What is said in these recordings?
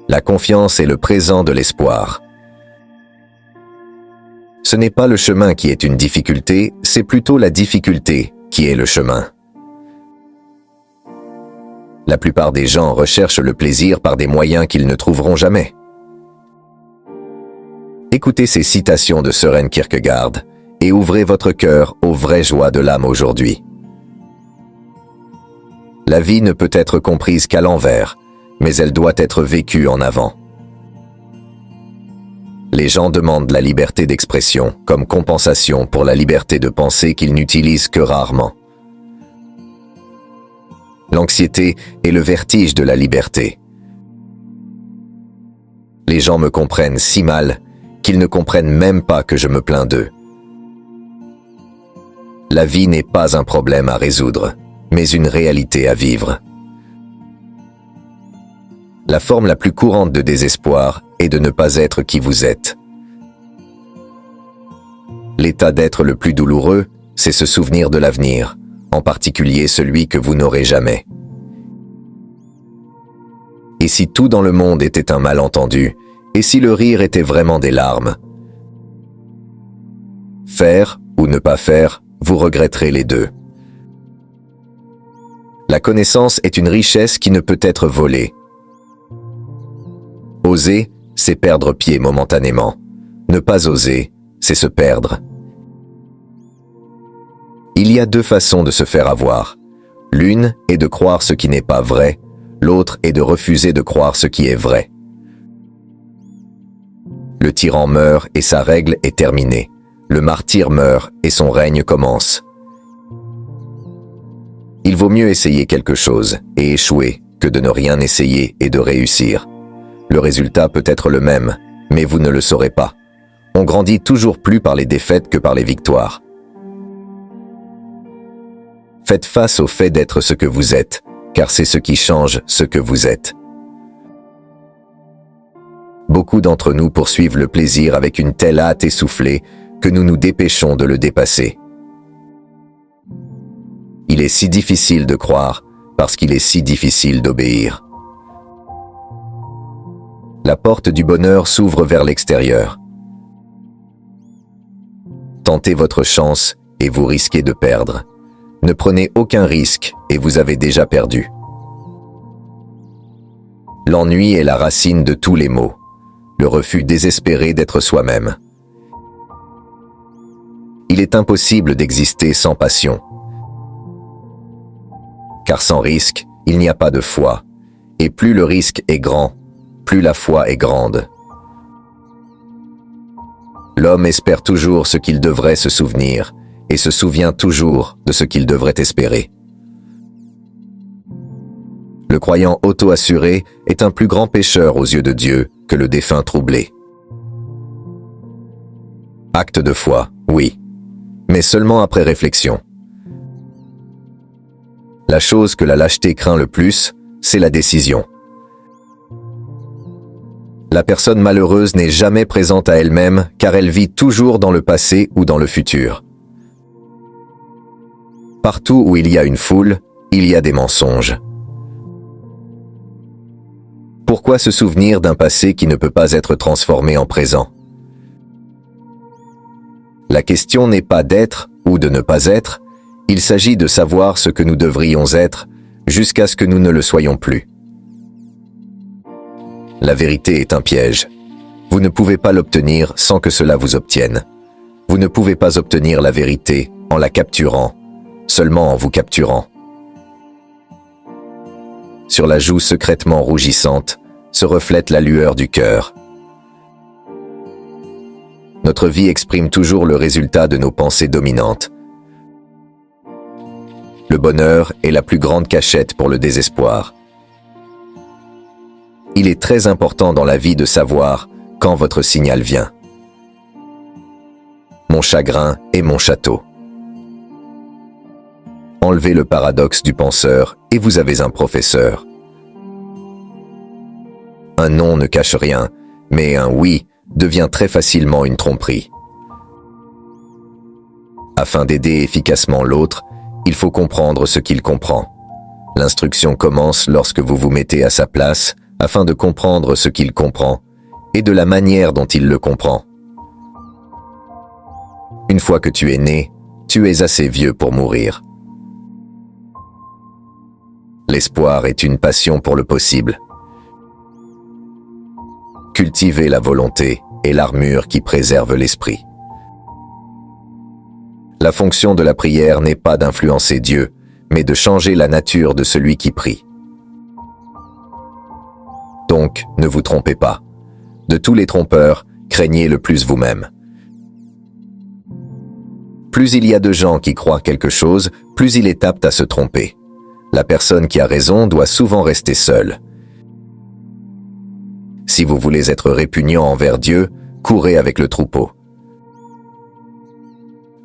La confiance est le présent de l'espoir. Ce n'est pas le chemin qui est une difficulté, c'est plutôt la difficulté qui est le chemin. La plupart des gens recherchent le plaisir par des moyens qu'ils ne trouveront jamais. Écoutez ces citations de Søren Kierkegaard et ouvrez votre cœur aux vraies joies de l'âme aujourd'hui. La vie ne peut être comprise qu'à l'envers, mais elle doit être vécue en avant. Les gens demandent la liberté d'expression comme compensation pour la liberté de penser qu'ils n'utilisent que rarement. L'anxiété est le vertige de la liberté. Les gens me comprennent si mal qu'ils ne comprennent même pas que je me plains d'eux. La vie n'est pas un problème à résoudre, mais une réalité à vivre. La forme la plus courante de désespoir est de ne pas être qui vous êtes. L'état d'être le plus douloureux, c'est se souvenir de l'avenir, en particulier celui que vous n'aurez jamais. Et si tout dans le monde était un malentendu, et si le rire était vraiment des larmes? Faire ou ne pas faire, vous regretterez les deux. La connaissance est une richesse qui ne peut être volée. Oser, c'est perdre pied momentanément. Ne pas oser, c'est se perdre. Il y a deux façons de se faire avoir. L'une est de croire ce qui n'est pas vrai, l'autre est de refuser de croire ce qui est vrai. Le tyran meurt et sa règle est terminée. Le martyr meurt et son règne commence. Il vaut mieux essayer quelque chose et échouer que de ne rien essayer et de réussir. Le résultat peut être le même, mais vous ne le saurez pas. On grandit toujours plus par les défaites que par les victoires. Faites face au fait d'être ce que vous êtes, car c'est ce qui change ce que vous êtes. Beaucoup d'entre nous poursuivent le plaisir avec une telle hâte essoufflée que nous nous dépêchons de le dépasser. Il est si difficile de croire parce qu'il est si difficile d'obéir. La porte du bonheur s'ouvre vers l'extérieur. Tentez votre chance et vous risquez de perdre. Ne prenez aucun risque et vous avez déjà perdu. L'ennui est la racine de tous les maux, le refus désespéré d'être soi-même. Il est impossible d'exister sans passion. Car sans risque, il n'y a pas de foi, et plus le risque est grand, plus la foi est grande. L'homme espère toujours ce qu'il devrait se souvenir, et se souvient toujours de ce qu'il devrait espérer. Le croyant auto-assuré est un plus grand pécheur aux yeux de Dieu que le défunt troublé. Acte de foi, oui, mais seulement après réflexion. La chose que la lâcheté craint le plus, c'est la décision. La personne malheureuse n'est jamais présente à elle-même car elle vit toujours dans le passé ou dans le futur. Partout où il y a une foule, il y a des mensonges. Pourquoi se souvenir d'un passé qui ne peut pas être transformé en présent? La question n'est pas d'être ou de ne pas être, il s'agit de savoir ce que nous devrions être jusqu'à ce que nous ne le soyons plus. La vérité est un piège. Vous ne pouvez pas l'obtenir sans que cela vous obtienne. Vous ne pouvez pas obtenir la vérité en la capturant, seulement en vous capturant. Sur la joue secrètement rougissante se reflète la lueur du cœur. Notre vie exprime toujours le résultat de nos pensées dominantes. Le bonheur est la plus grande cachette pour le désespoir. Il est très important dans la vie de savoir quand votre signal vient. Mon chagrin est mon château. Enlevez le paradoxe du penseur et vous avez un professeur. Un non ne cache rien, mais un oui devient très facilement une tromperie. Afin d'aider efficacement l'autre, il faut comprendre ce qu'il comprend. L'instruction commence lorsque vous vous mettez à sa place, afin de comprendre ce qu'il comprend et de la manière dont il le comprend. Une fois que tu es né, tu es assez vieux pour mourir. L'espoir est une passion pour le possible. Cultivez la volonté et l'armure qui préserve l'esprit. La fonction de la prière n'est pas d'influencer Dieu, mais de changer la nature de celui qui prie. Donc, ne vous trompez pas. De tous les trompeurs, craignez le plus vous-même. Plus il y a de gens qui croient quelque chose, plus il est apte à se tromper. La personne qui a raison doit souvent rester seule. Si vous voulez être répugnant envers Dieu, courez avec le troupeau.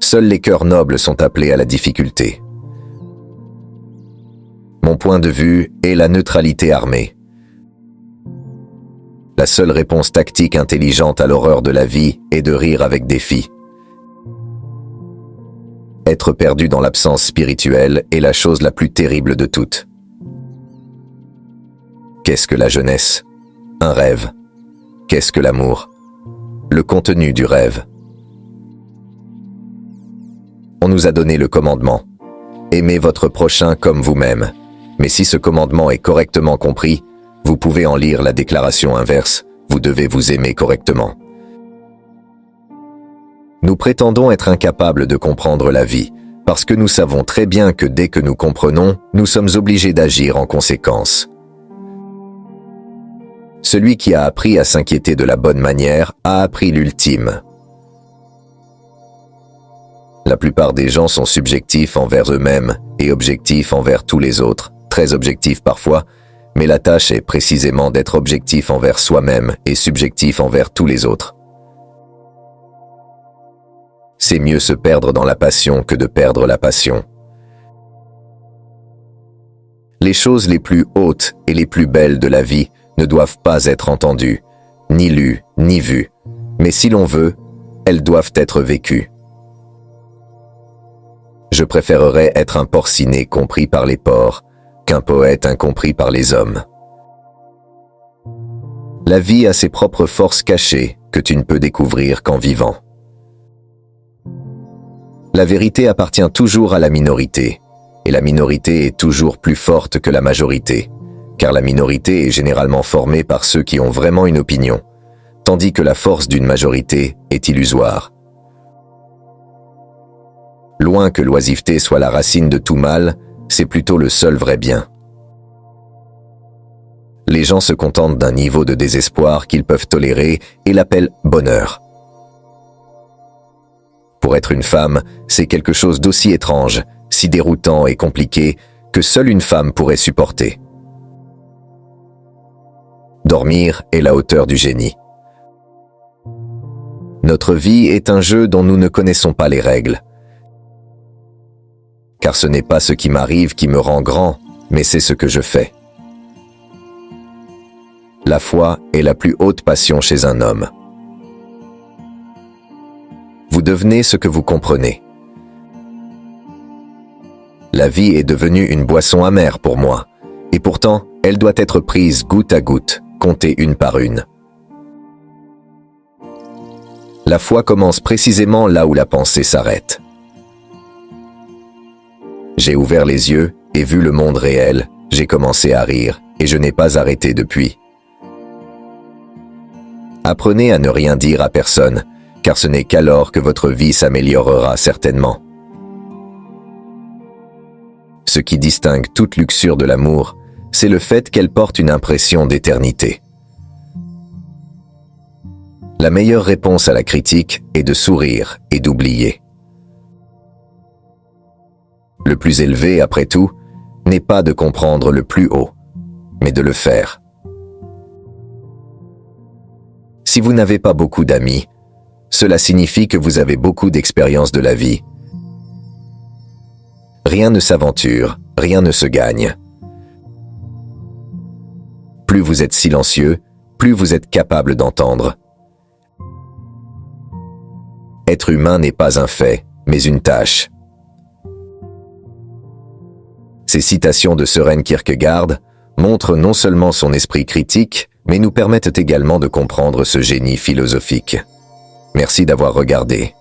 Seuls les cœurs nobles sont appelés à la difficulté. Mon point de vue est la neutralité armée. La seule réponse tactique intelligente à l'horreur de la vie est de rire avec défi. Être perdu dans l'absence spirituelle est la chose la plus terrible de toutes. Qu'est-ce que la jeunesse? Un rêve. Qu'est-ce que l'amour? Le contenu du rêve. On nous a donné le commandement. Aimez votre prochain comme vous-même. Mais si ce commandement est correctement compris, vous pouvez en lire la déclaration inverse. Vous devez vous aimer correctement. Nous prétendons être incapables de comprendre la vie, parce que nous savons très bien que dès que nous comprenons, nous sommes obligés d'agir en conséquence. Celui qui a appris à s'inquiéter de la bonne manière a appris l'ultime. La plupart des gens sont subjectifs envers eux-mêmes et objectifs envers tous les autres, très objectifs parfois, mais la tâche est précisément d'être objectif envers soi-même et subjectif envers tous les autres. C'est mieux se perdre dans la passion que de perdre la passion. Les choses les plus hautes et les plus belles de la vie ne doivent pas être entendues, ni lues, ni vues, mais si l'on veut, elles doivent être vécues. Je préférerais être un porcinet compris par les porcs qu'un poète incompris par les hommes. La vie a ses propres forces cachées que tu ne peux découvrir qu'en vivant. La vérité appartient toujours à la minorité, et la minorité est toujours plus forte que la majorité, car la minorité est généralement formée par ceux qui ont vraiment une opinion, tandis que la force d'une majorité est illusoire. Loin que l'oisiveté soit la racine de tout mal, c'est plutôt le seul vrai bien. Les gens se contentent d'un niveau de désespoir qu'ils peuvent tolérer et l'appellent bonheur. Pour être une femme, c'est quelque chose d'aussi étrange, si déroutant et compliqué que seule une femme pourrait supporter. Dormir est la hauteur du génie. Notre vie est un jeu dont nous ne connaissons pas les règles. Car ce n'est pas ce qui m'arrive qui me rend grand, mais c'est ce que je fais. La foi est la plus haute passion chez un homme. Vous devenez ce que vous comprenez. La vie est devenue une boisson amère pour moi, et pourtant, elle doit être prise goutte à goutte, comptée une par une. La foi commence précisément là où la pensée s'arrête. J'ai ouvert les yeux et vu le monde réel, j'ai commencé à rire, et je n'ai pas arrêté depuis. Apprenez à ne rien dire à personne, car ce n'est qu'alors que votre vie s'améliorera certainement. Ce qui distingue toute luxure de l'amour, c'est le fait qu'elle porte une impression d'éternité. La meilleure réponse à la critique est de sourire et d'oublier. Le plus élevé, après tout, n'est pas de comprendre le plus haut, mais de le faire. Si vous n'avez pas beaucoup d'amis, cela signifie que vous avez beaucoup d'expérience de la vie. Rien ne s'aventure, rien ne se gagne. Plus vous êtes silencieux, plus vous êtes capable d'entendre. Être humain n'est pas un fait, mais une tâche. Ces citations de Søren Kierkegaard montrent non seulement son esprit critique, mais nous permettent également de comprendre ce génie philosophique. Merci d'avoir regardé.